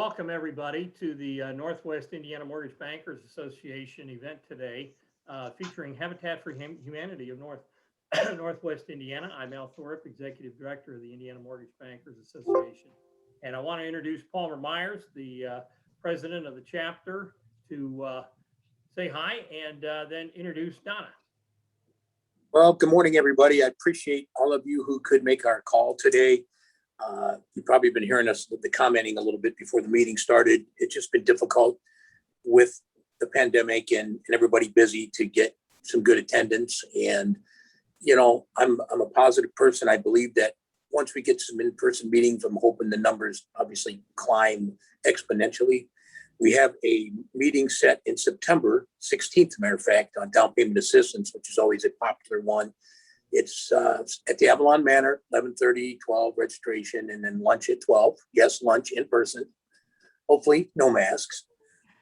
welcome everybody to the Northwest Indiana Mortgage Bankers Association event today, featuring Habitat for Humanity of Northwest Indiana. I'm Al Thorpe, Executive Director of the Indiana Mortgage Bankers Association. And I want to introduce Palmer Myers, the president of the chapter, to say hi and then introduce Donna. Well, good morning, everybody. I appreciate all of you who could make our call today. You've probably been hearing us commenting a little bit before the meeting started. It's just been difficult with the pandemic and everybody busy to get some good attendance. And, you know, I'm a positive person. I believe that once we get some in-person meetings, I'm hoping the numbers obviously climb exponentially. We have a meeting set in September 16th, matter of fact, on down payment assistance, which is always a popular one. It's at the Avalon Manor, 11:30, 12 registration, and then lunch at 12. Yes, lunch in person. Hopefully, no masks.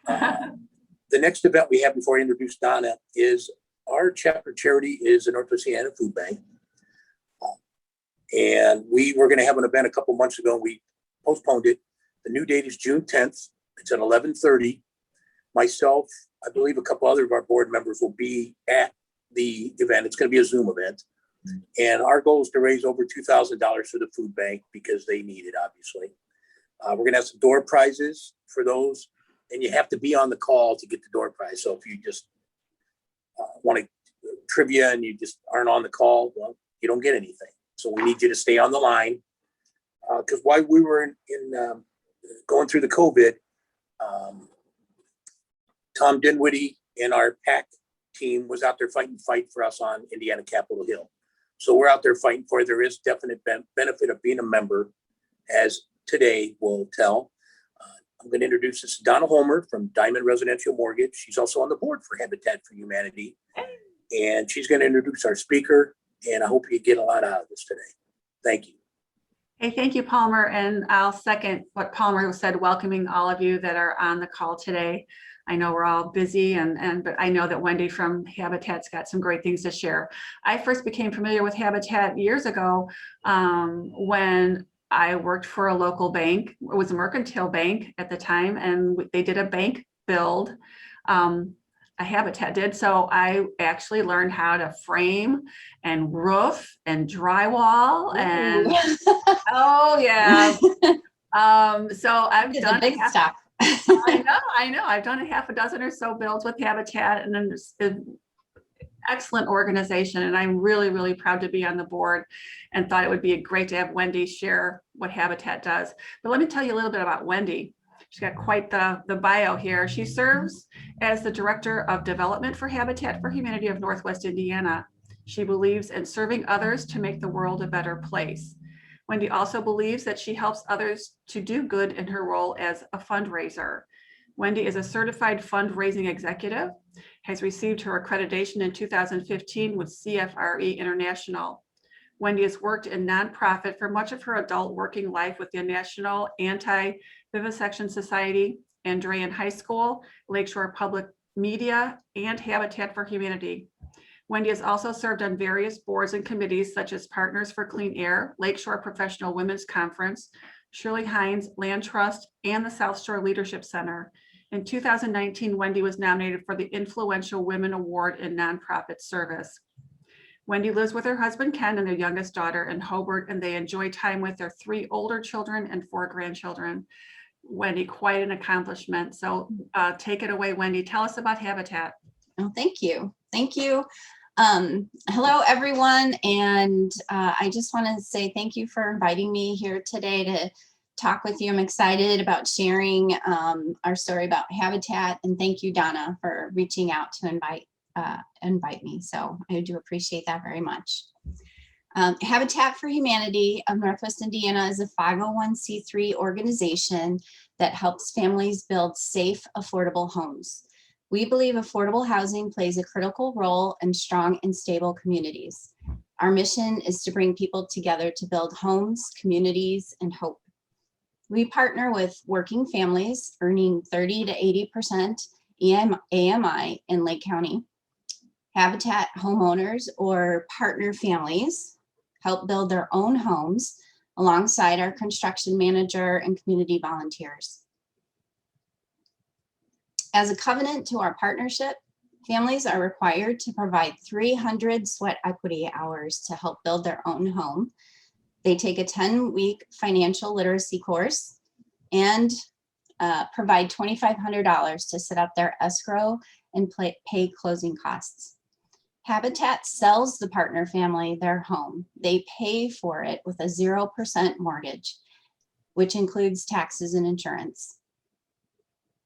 The next event we have before I introduce Donna is our chapter charity is the Northwest Indiana Food Bank. And we were going to have an event a couple months ago. We postponed it. The new date is June 10th. It's at 11:30. Myself, I believe a couple other of our board members will be at the event. It's going to be a Zoom event. And our goal is to raise over $2,000 for the food bank because they need it, obviously. We're going to have some door prizes for those. And you have to be on the call to get the door prize. So if you just want to trivia and you just aren't on the call, well, you don't get anything. So we need you to stay on the line. Because while we were going through the COVID, Tom Dinwiddie and our PAC team was out there fighting for us on Indiana Capitol Hill. So we're out there fighting for it. There is definite benefit of being a member, as today will tell. I'm going to introduce this to Donna Homer from Diamond Residential Mortgage. She's also on the board for Habitat for Humanity. And she's going to introduce our speaker. And I hope you get a lot out of this today. Thank you. Hey, thank you, Palmer. And I'll second what Palmer said, welcoming all of you that are on the call today. I know we're all busy, but I know that Wendy from Habitat's got some great things to share. I first became familiar with Habitat years ago when I worked for a local bank. It was a mercantile bank at the time, and they did a bank build. A Habitat did. So I actually learned how to frame and roof and drywall and oh yeah. So I've done big stuff. I know. I've done a half a dozen or so builds with Habitat, and then it's an excellent organization. And I'm really, really proud to be on the board and thought it would be great to have Wendy share what Habitat does. But let me tell you a little bit about Wendy. She's got quite the bio here. She serves as the Director of Development for Habitat for Humanity of Northwest Indiana. She believes in serving others to make the world a better place. Wendy also believes that she helps others to do good in her role as a fundraiser. Wendy is a certified fundraising executive, has received her accreditation in 2015 with CFRE International. Wendy has worked in nonprofit for much of her adult working life with the National Anti-Vivisection Society, Andrean High School, Lakeshore Public Media, and Habitat for Humanity. Wendy has also served on various boards and committees such as Partners for Clean Air, Lakeshore Professional Women's Conference, Shirley Hines Land Trust, and the South Shore Leadership Center. In 2019, Wendy was nominated for the Influential Women Award in Nonprofit Service. Wendy lives with her husband, Ken, and their youngest daughter in Hobart, and they enjoy time with their 3 older children and 4 grandchildren. Wendy, quite an accomplishment. So take it away, Wendy. Tell us about Habitat. Oh, thank you. Thank you. Hello, everyone. And I just want to say thank you for inviting me here today to talk with you. I'm excited about sharing our story about Habitat. And thank you, Donna, for reaching out to invite me. So I do appreciate that very much. Habitat for Humanity of Northwest Indiana is a 501c3 organization that helps families build safe, affordable homes. We believe affordable housing plays a critical role in strong and stable communities. Our mission is to bring people together to build homes, communities, and hope. We partner with working families earning 30 to 80% AMI in Lake County. Habitat homeowners or partner families help build their own homes alongside our construction manager and community volunteers. As a covenant to our partnership, families are required to provide 300 sweat equity hours to help build their own home. They take a 10-week financial literacy course and provide $2,500 to set up their escrow and pay closing costs. Habitat sells the partner family their home. They pay for it with a 0% mortgage, which includes taxes and insurance.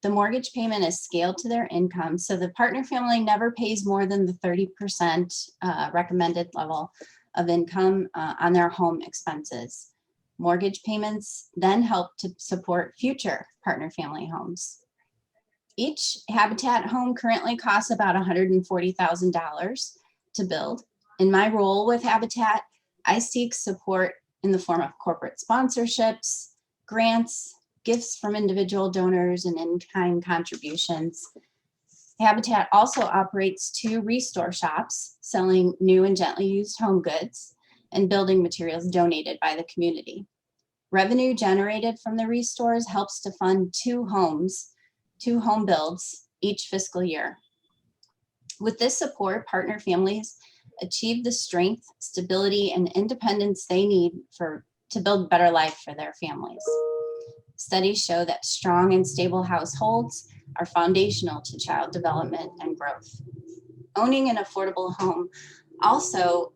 The mortgage payment is scaled to their income, so the partner family never pays more than the 30% recommended level of income on their home expenses. Mortgage payments then help to support future partner family homes. Each Habitat home currently costs about $140,000 to build. In my role with Habitat, I seek support in the form of corporate sponsorships, grants, gifts from individual donors, and in-kind contributions. Habitat also operates 2 restore shops selling new and gently used home goods and building materials donated by the community. Revenue generated from the restores helps to fund 2 home builds each fiscal year. With this support, partner families achieve the strength, stability, and independence they need to build a better life for their families. Studies show that strong and stable households are foundational to child development and growth. Owning an affordable home also,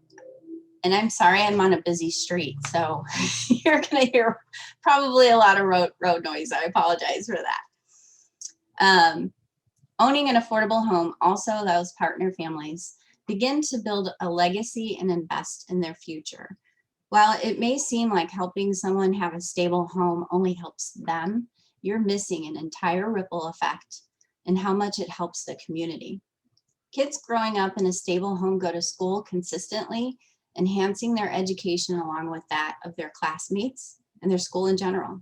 and I'm sorry, I'm on a busy street, so you're gonna hear probably a lot of road noise. I apologize for that. Owning an affordable home also allows partner families begin to build a legacy and invest in their future. While it may seem like helping someone have a stable home only helps them, you're missing an entire ripple effect in how much it helps the community. Kids growing up in a stable home go to school consistently, enhancing their education along with that of their classmates and their school in general.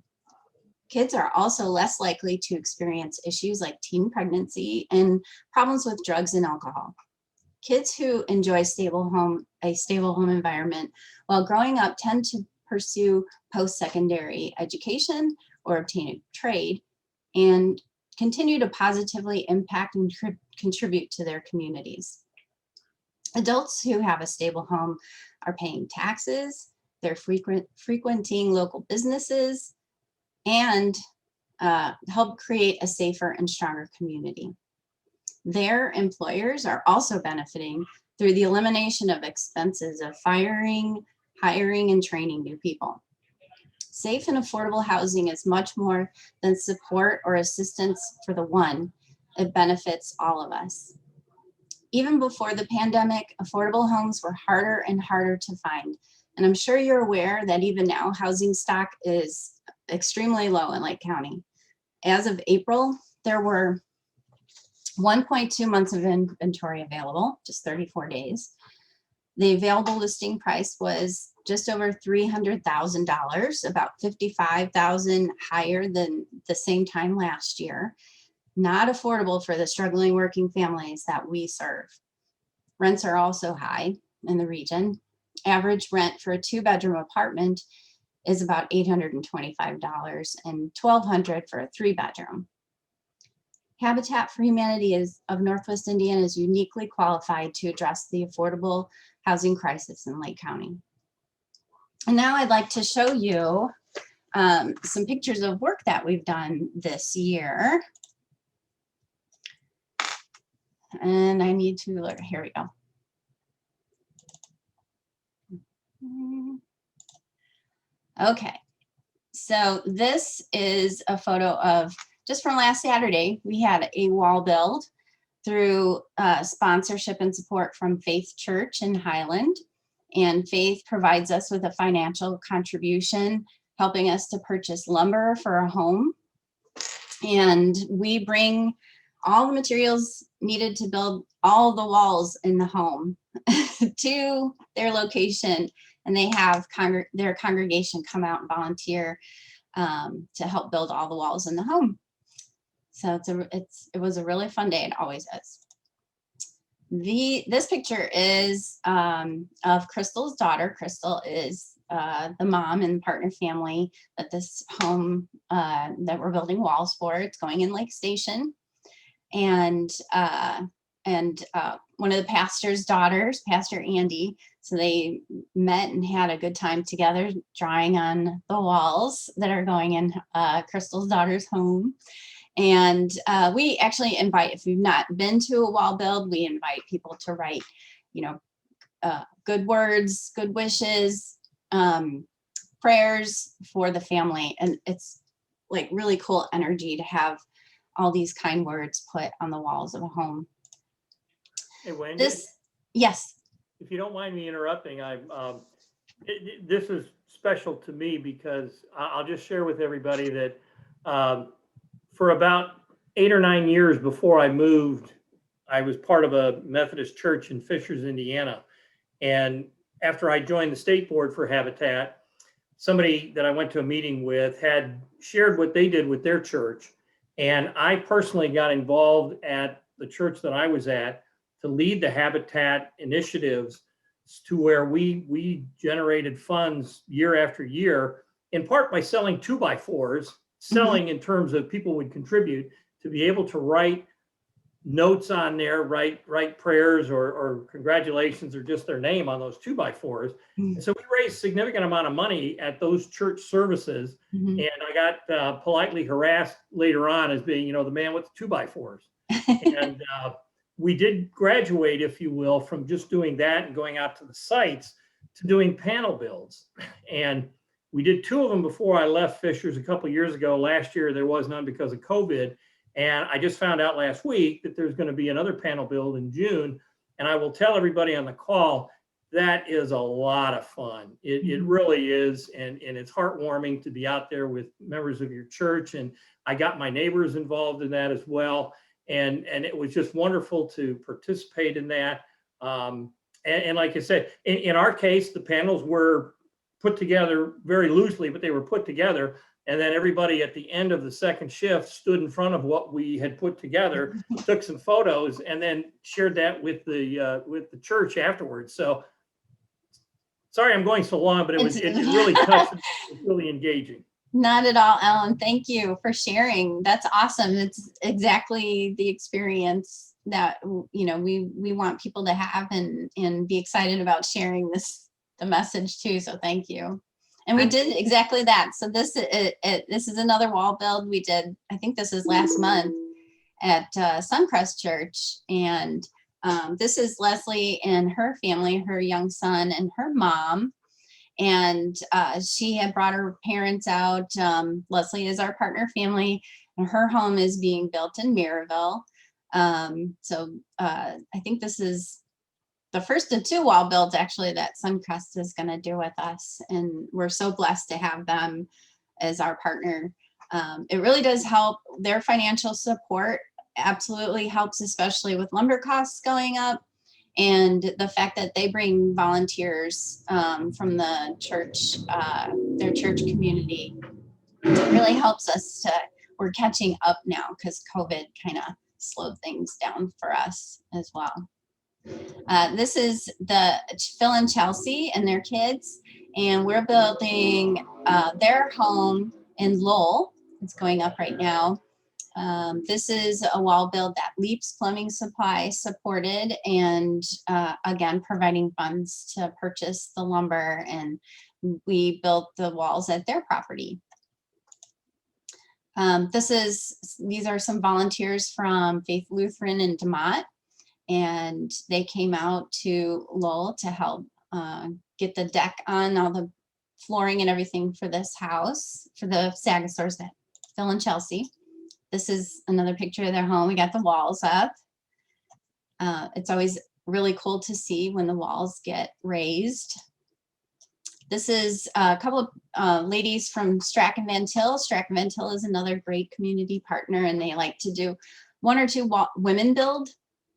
Kids are also less likely to experience issues like teen pregnancy and problems with drugs and alcohol. Kids who enjoy a stable home environment while growing up tend to pursue post-secondary education or obtain a trade and continue to positively impact and contribute to their communities. Adults who have a stable home are paying taxes, they're frequenting local businesses, and help create a safer and stronger community. Their employers are also benefiting through the elimination of expenses of hiring, and training new people. Safe and affordable housing is much more than support or assistance for the one. It benefits all of us. Even before the pandemic, affordable homes were harder and harder to find. And I'm sure you're aware that even now, housing stock is extremely low in Lake County. As of April, there were 1.2 months of inventory available, just 34 days. The available listing price was just over $300,000, about $55,000 higher than the same time last year. Not affordable for the struggling working families that we serve. Rents are also high in the region. Average rent for a 2-bedroom apartment is about $825 and $1,200 for a 3-bedroom. Habitat for Humanity of Northwest Indiana is uniquely qualified to address the affordable housing crisis in Lake County. And now I'd like to show you some pictures of work that we've done this year. And I need to look, here we go. Okay, so this is a photo of just from last Saturday. We had a wall build through sponsorship and support from Faith Church in Highland. And Faith provides us with a financial contribution, helping us to purchase lumber for a home. And we bring all the materials needed to build all the walls in the home to their location. And they have their congregation come out and volunteer to help build all the walls in the home. So it was a really fun day. It always is. This picture is of Crystal's daughter. Crystal is the mom and partner family that this home that we're building walls for. It's going in Lake Station. and one of the pastor's daughters, Pastor Andy. So they met and had a good time together drawing on the walls that are going in Crystal's daughter's home. And we actually invite, if you've not been to a wall build, we invite people to write, good words, good wishes, prayers for the family. And it's like really cool energy to have all these kind words put on the walls of a home. Hey, Wayne. Yes. If you don't mind me interrupting, this is special to me because I'll just share with everybody that for about 8 or 9 years before I moved, I was part of a Methodist church in Fishers, Indiana. And after I joined the state board for Habitat, somebody that I went to a meeting with had shared what they did with their church. And I personally got involved at the church that I was at to lead the Habitat initiatives to where we generated funds year after year, in part by selling 2x4s, selling in terms of people would contribute to be able to write notes on there, write prayers or congratulations or just their name on those 2x4s. And so we raised a significant amount of money at those church services. And I got politely harassed later on as being, the man with the 2x4s. And we did graduate, if you will, from just doing that and going out to the sites to doing panel builds. And we did 2 of them before I left Fishers a couple of years ago. Last year, there was none because of COVID. And I just found out last week that there's going to be another panel build in June. And I will tell everybody on the call, that is a lot of fun. It really is. And it's heartwarming to be out there with members of your church. And I got my neighbors involved in that as well. And it was just wonderful to participate in that. And like I said, in our case, the panels were put together very loosely, but they were put together. And then everybody at the end of the second shift stood in front of what we had put together, took some photos, and then shared that with the church afterwards. So sorry I'm going so long, but it really touched. It was really engaging. Not at all, Ellen. Thank you for sharing. That's awesome. It's exactly the experience that we want people to have and be excited about sharing the message too. So thank you. And we did exactly that. So this is another wall build we did. I think this is last month at Suncrest Church, and this is Leslie and her family, her young son and her mom. And she had brought her parents out. Leslie is our partner family, and her home is being built in Maryville. So I think this is the first of 2 wall builds actually that Suncrest is going to do with us. And we're so blessed to have them as our partner. It really does help. Their financial support absolutely helps, especially with lumber costs going up. And the fact that they bring volunteers from the church, their church community, really helps us we're catching up now because COVID kind of slowed things down for us as well. This is Phil and Chelsea and their kids, and we're building their home in Lowell. It's going up right now. This is a wall build that Leaps Plumbing Supply supported, and again, providing funds to purchase the lumber, and we built the walls at their property. These are some volunteers from Faith Lutheran in DeMott, and they came out to Lowell to help get the deck on, all the flooring and everything for this house, for the Sagasaurs, that Phil and Chelsea. This is another picture of their home. We got the walls up. It's always really cool to see when the walls get raised. This is a couple of ladies from Strachan Van Til. Strachan Van Til is another great community partner, and they like to do 1 or 2 women build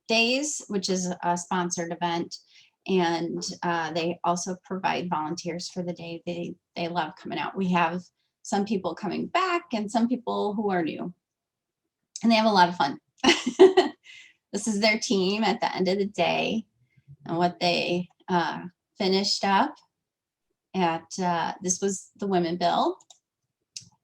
days, which is a sponsored event. And they also provide volunteers for the day. They love coming out. We have some people coming back and some people who are new, and they have a lot of fun. This is their team at the end of the day and what they finished up at. This was the women build.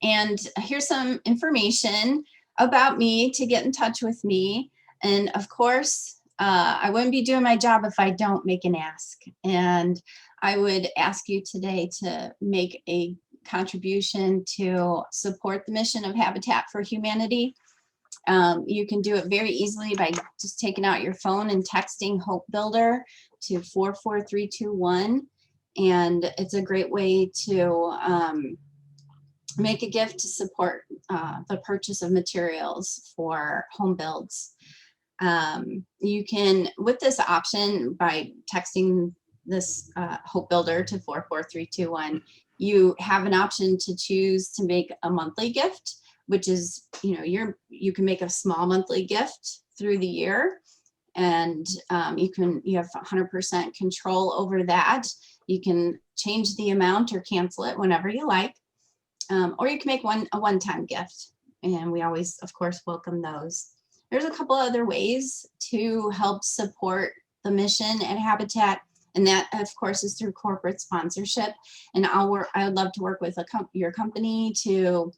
And here's some information about me to get in touch with me. And of course, I wouldn't be doing my job if I don't make an ask. And I would ask you today to make a contribution to support the mission of Habitat for Humanity. You can do it very easily by just taking out your phone and texting Hope Builder to 44321. And it's a great way to make a gift to support the purchase of materials for home builds. You can, with this option, by texting this Hope Builder to 44321, you have an option to choose to make a monthly gift, which is, you can make a small monthly gift through the year, and you have 100% control over that. You can change the amount or cancel it whenever you like, or you can make a one-time gift, and we always, of course, welcome those. There's a couple other ways to help support the mission at Habitat, and that, of course, is through corporate sponsorship. And I would love to work with your company to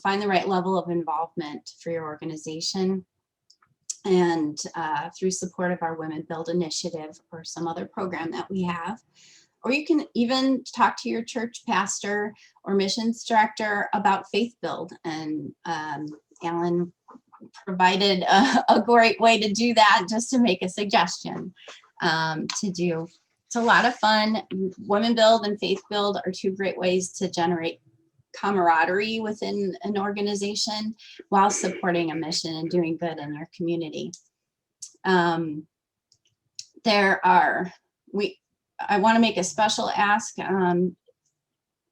find the right level of involvement for your organization, and through support of our Women Build initiative or some other program that we have. Or you can even talk to your church pastor or missions director about Faith Build. And Alan provided a great way to do that, just to make a suggestion to do. It's a lot of fun. Women Build and Faith Build are two great ways to generate camaraderie within an organization while supporting a mission and doing good in your community. I want to make a special ask,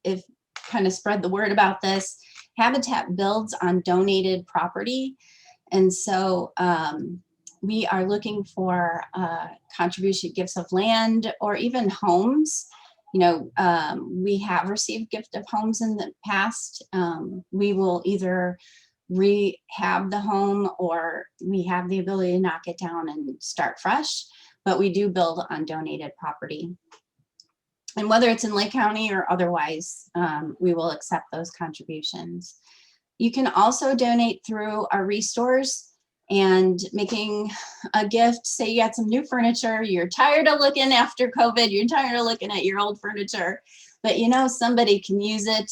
if kind of spread the word about this. Habitat builds on donated property. And so we are looking for contribution gifts of land or even homes. We have received gift of homes in the past. We will either rehab the home, or we have the ability to knock it down and start fresh, but we do build on donated property. And whether it's in Lake County or otherwise, we will accept those contributions. You can also donate through our restores, and making a gift. Say you got some new furniture, you're tired of looking after COVID, you're tired of looking at your old furniture, but somebody can use it.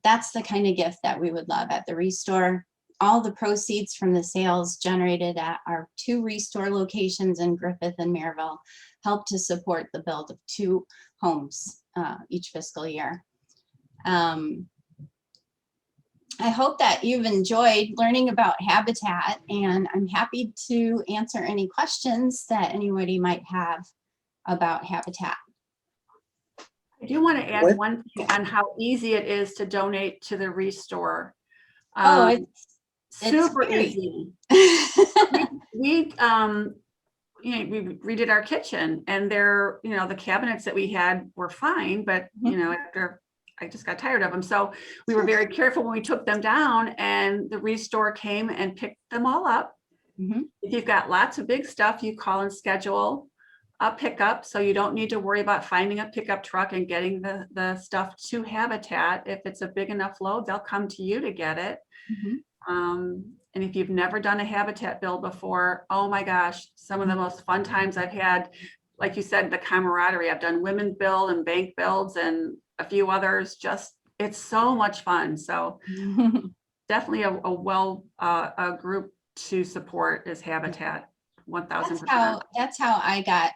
That's the kind of gift that we would love at the restore. All the proceeds from the sales generated at our 2 restore locations in Griffith and Maryville help to support the build of 2 homes each fiscal year. I hope that you've enjoyed learning about Habitat, and I'm happy to answer any questions that anybody might have about Habitat. I do want to add one thing on how easy it is to donate to the restore. It's super very easy. We redid our kitchen, and the cabinets that we had were fine, but after I just got tired of them. So we were very careful when we took them down, and the restore came and picked them all up. Mm-hmm. If you've got lots of big stuff, you call and schedule a pickup, so you don't need to worry about finding a pickup truck and getting the stuff to Habitat. If it's a big enough load, they'll come to you to get it. Mm-hmm. And if you've never done a Habitat build before, oh my gosh, some of the most fun times I've had, like you said, the camaraderie. I've done Women Build and bank builds and a few others. Just, it's so much fun. So definitely a group to support is Habitat. 1000%. That's how I got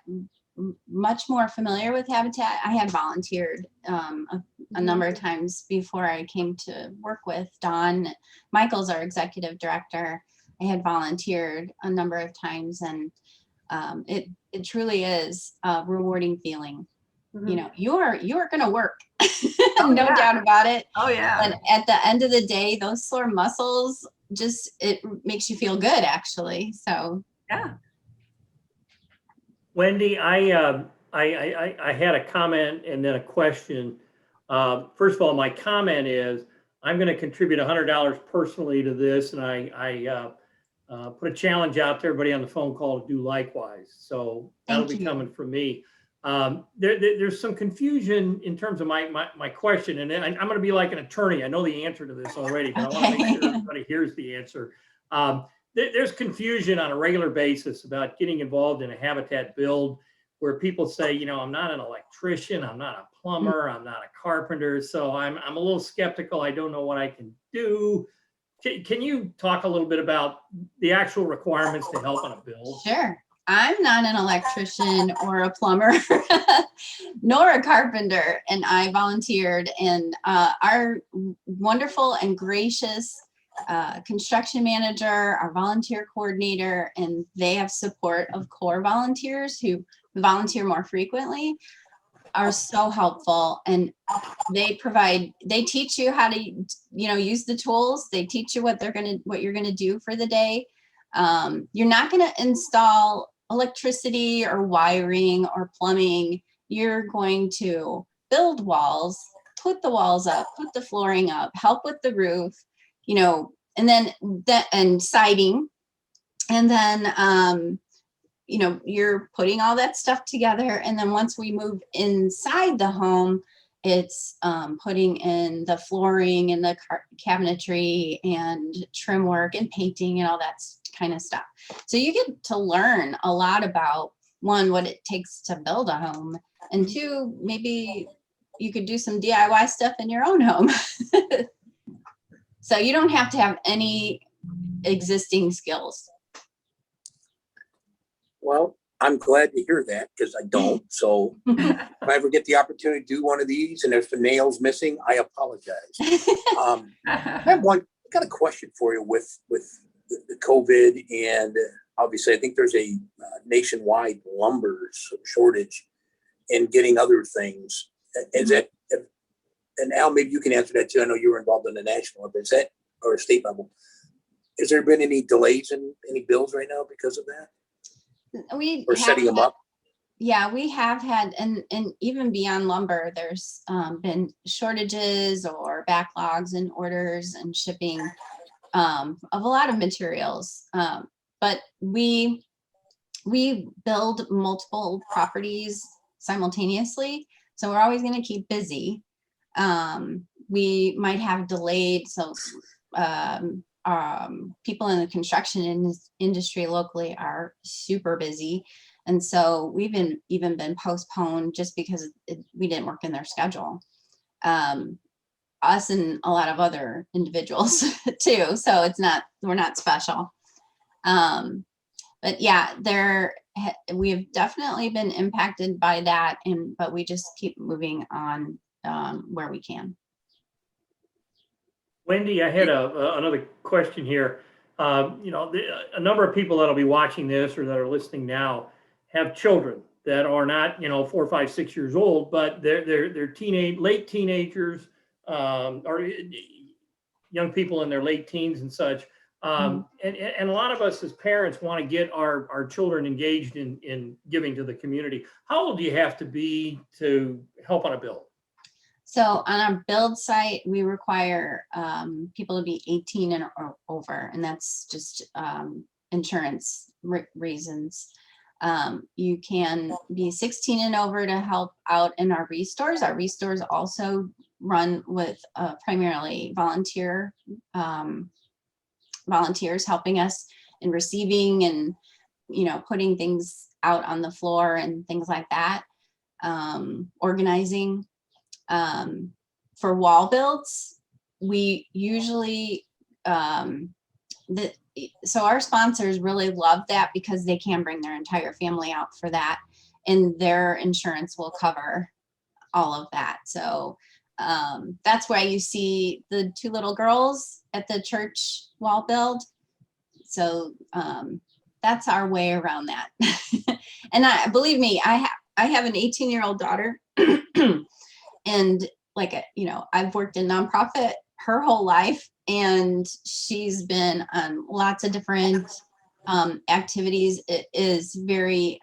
much more familiar with Habitat. I had volunteered a number of times before I came to work with Dawn. Michael's our executive director. I had volunteered a number of times, and it truly is a rewarding feeling. Mm-hmm. You're going to work, no doubt about it. Oh yeah. But at the end of the day, those sore muscles, it makes you feel good, actually. So yeah. Wendy, I had a comment and then a question. First of all, my comment is I'm going to contribute $100 personally to this, and I put a challenge out to everybody on the phone call to do likewise. So that'll be coming from me. There's some confusion in terms of my question, and I'm going to be like an attorney. I know the answer to this already, but I want to make sure everybody hears the answer. There's confusion on a regular basis about getting involved in a habitat build where people say, you know, I'm not an electrician, I'm not a plumber, I'm not a carpenter, so I'm a little skeptical. I don't know what I can do. Can you talk a little bit about the actual requirements to help on a build? Sure. I'm not an electrician or a plumber, nor a carpenter, and I volunteered. And our wonderful and gracious construction manager, our volunteer coordinator, and they have support of core volunteers who volunteer more frequently, are so helpful. And they teach you how to, you know, use the tools. They teach you what you're gonna do for the day. You're not gonna install electricity or wiring or plumbing. You're going to build walls, put the walls up, put the flooring up, help with the roof, you know, and siding. And then, you know, you're putting all that stuff together. And then once we move inside the home, it's putting in the flooring and the cabinetry and trim work and painting and all that kind of stuff. So you get to learn a lot about, one, what it takes to build a home, and two, maybe you could do some DIY stuff in your own home. So you don't have to have any existing skills. Well, I'm glad to hear that because I don't. So if I ever get the opportunity to do one of these and if the nail's missing, I apologize. I got a question for you with the COVID, and obviously I think there's a nationwide lumber shortage and getting other things. Is that, and Al, maybe you can answer that too. I know you were involved in the national level. Is that, or state level? Has there been any delays in any bills right now because of that? Or setting them up? Yeah, we have had, and even beyond lumber, there's been shortages or backlogs in orders and shipping of a lot of materials. But we build multiple properties simultaneously, so we're always going to keep busy. We might have delayed, so people in the construction industry locally are super busy. And so we've even been postponed just because we didn't work in their schedule. Us and a lot of other individuals too. So we're not special. But yeah, we've definitely been impacted by that, but we just keep moving on where we can. Wendy, I had another question here. You know, a number of people that'll be watching this or that are listening now have children that are not, you know, 4, 5, 6 years old, but they're late teenagers, or young people in their late teens and such. And a lot of us as parents want to get our children engaged in giving to the community. How old do you have to be to help on a build? So on our build site, we require people to be 18 and over, and that's just insurance reasons. You can be 16 and over to help out in our restores. Our restores also run with primarily volunteers helping us in receiving and, you know, putting things out on the floor and things like that, organizing. For wall builds, we usually, so our sponsors really love that because they can bring their entire family out for that, and their insurance will cover all of that. So that's why you see the 2 little girls at the church wall build. So that's our way around that. And believe me, I have an 18-year-old daughter. And you know, I've worked in nonprofit her whole life, and she's been on lots of different activities. It is very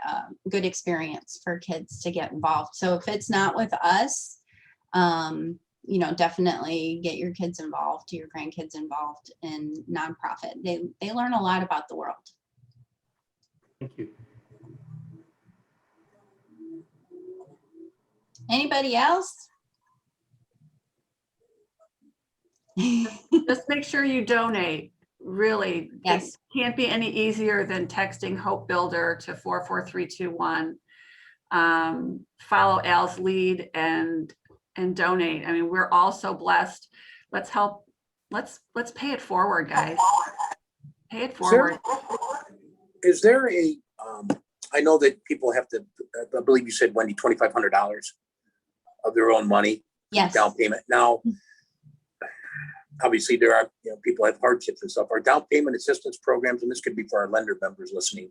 good experience for kids to get involved. So if it's not with us, you know, definitely get your kids involved, your grandkids involved in nonprofit. They learn a lot about the world. Thank you. Anybody else? Just make sure you donate. Really, Yes. it can't be any easier than texting Hope Builder to 44321. Follow Al's lead and donate. I mean, we're all so blessed. Let's help. Let's pay it forward, guys. Pay it forward. Is there a, I know that people have to, I believe you said, Wendy, $2,500 of their own money, Yes. down payment. Now, obviously there are, people have hardships and stuff. Our down payment assistance programs, and this could be for our lender members listening,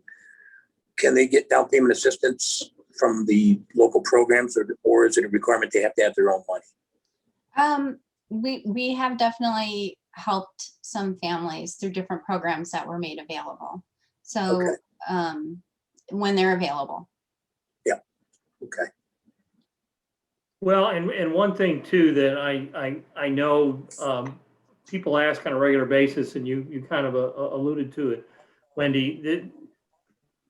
can they get down payment assistance from the local programs, or is it a requirement they have to have their own money? We have definitely helped some families through different programs that were made available. So, Okay. When they're available. Okay. Well, and one thing too that I know people ask on a regular basis, and you kind of alluded to it, Wendy, that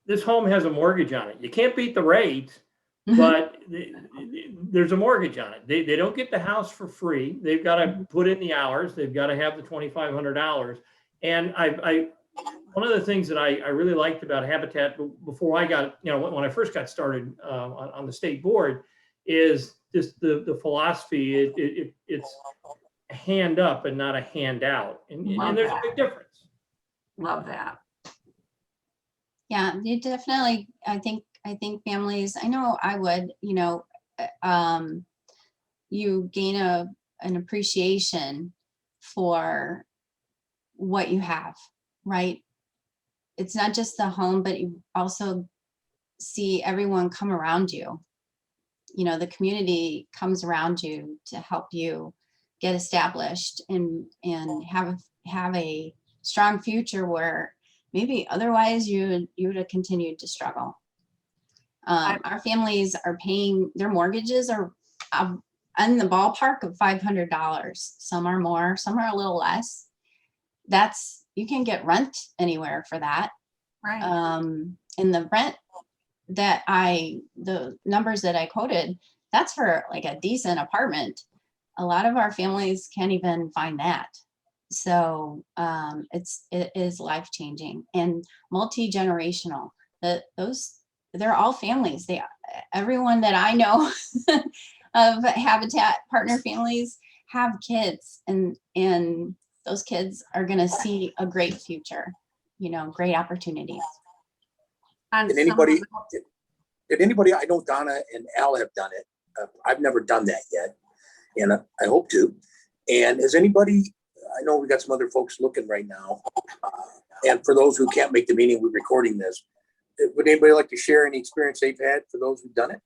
this home has a mortgage on it. You can't beat the rates, but there's a mortgage on it. They don't get the house for free. They've got to put in the hours. They've got to have the $2,500. And one of the things that I really liked about Habitat before I got, when I first got started on the state board, is just the philosophy. It's a hand up and not a handout, and there's a big difference. Love that. Yeah, you definitely, I think families, I know I would, you gain an appreciation for what you have, right? It's not just the home, but you also see everyone come around you. The community comes around you to help you get established and have a strong future where maybe otherwise you would have continued to struggle. Our families are paying, their mortgages are in the ballpark of $500. Some are more, some are a little less. You can get rent anywhere for that. Right. And the rent the numbers that I quoted, that's for like a decent apartment. A lot of our families can't even find that. So it is life-changing and multi-generational. They're all families. Everyone that I know of Habitat partner families have kids, and those kids are going to see a great future, great opportunities. Did anybody, I know Donna and Al have done it. I've never done that yet, and I hope to. And has anybody, I know we got some other folks looking right now. And for those who can't make the meeting, we're recording this. Would anybody like to share any experience they've had for those who've done it?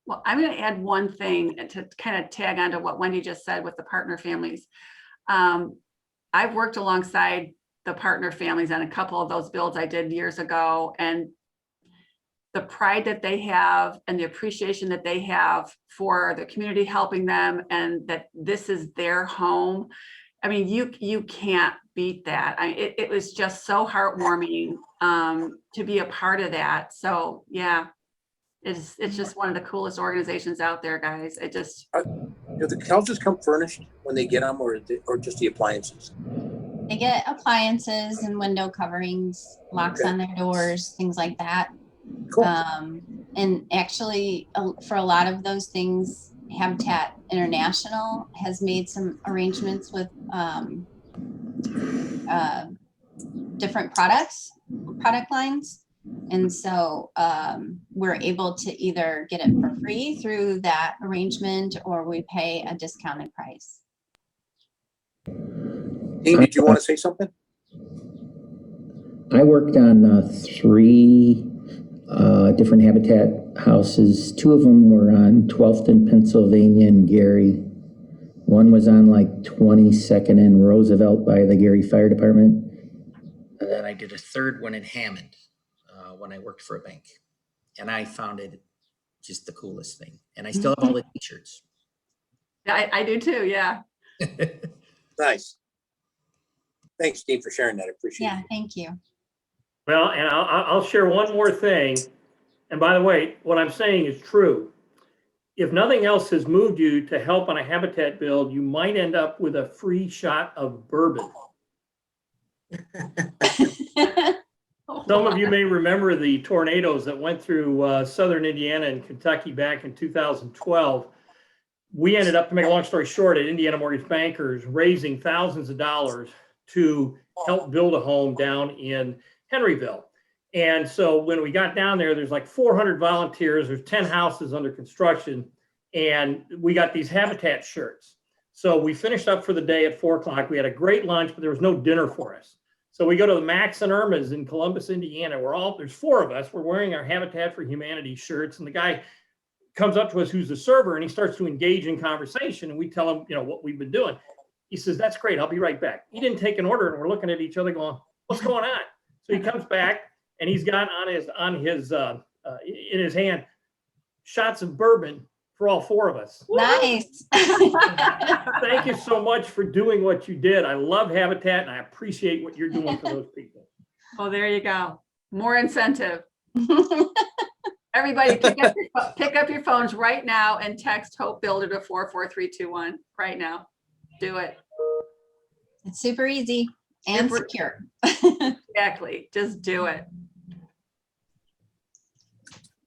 Well, I'm going to add one thing to kind of tag onto what Wendy just said with the partner families. I've worked alongside the partner families on a couple of those builds I did years ago, and the pride that they have and the appreciation that they have for the community helping them, and that this is their home. I mean, you can't beat that. It was just so heartwarming to be a part of that. So yeah, it's just one of the coolest organizations out there, guys. It just. Do the houses come furnished when they get them, or just the appliances? They get appliances and window coverings, locks on their doors, things like that. Cool. And actually, for a lot of those things, Habitat International has made some arrangements with different product lines. And so we're able to either get it for free through that arrangement, or we pay a discounted price. Dean, did you want to say something? I worked on 3 different Habitat houses. 2 of them were on 12th and Pennsylvania and Gary. One was on like 22nd and Roosevelt by the Gary Fire Department. And then I did a 3rd one in Hammond when I worked for a bank. And I found it just the coolest thing. And I still have all the t-shirts. Yeah, I do too. Yeah. Nice. Thanks, Dean, for sharing that. I appreciate it. Yeah, thank you. Well, and I'll share one more thing. And by the way, what I'm saying is true. If nothing else has moved you to help on a habitat build, you might end up with a free shot of bourbon. Some of you may remember the tornadoes that went through southern Indiana and Kentucky back in 2012. We ended up, to make a long story short, at Indiana Mortgage Bankers, raising thousands of dollars to help build a home down in Henryville. And so when we got down there, there's like 400 volunteers, there's 10 houses under construction, and we got these habitat shirts. So we finished up for the day at 4 o'clock. We had a great lunch, but there was no dinner for us. So we go to the Max and Irma's in Columbus, Indiana. There's 4 of us. We're wearing our Habitat for Humanity shirts, and the guy comes up to us who's the server, and he starts to engage in conversation, and we tell him, what we've been doing. He says, "That's great. I'll be right back." He didn't take an order, and we're looking at each other going, "What's going on?" So he comes back, and he's got in his hand shots of bourbon for all 4 of us. Nice. Thank you so much for doing what you did. I love Habitat, and I appreciate what you're doing for those people. Oh, there you go. More incentive. Everybody pick up your phones right now and text Hope Builder to 44321 right now. Do it. It's super easy and Super- secure. Exactly. Just do it.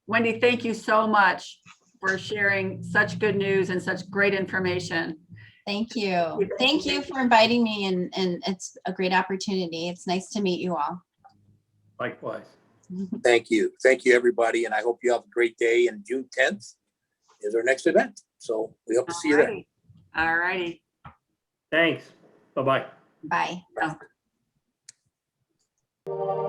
Wendy, thank you so much for sharing such good news and such great information. Thank you. Thank you for inviting me, and it's a great opportunity. It's nice to meet you all. Likewise. Thank you. Thank you, everybody. And I hope you have a great day. And June 10th is our next event. So we hope to see you there. All righty. Thanks. Bye-bye. Bye. Bye.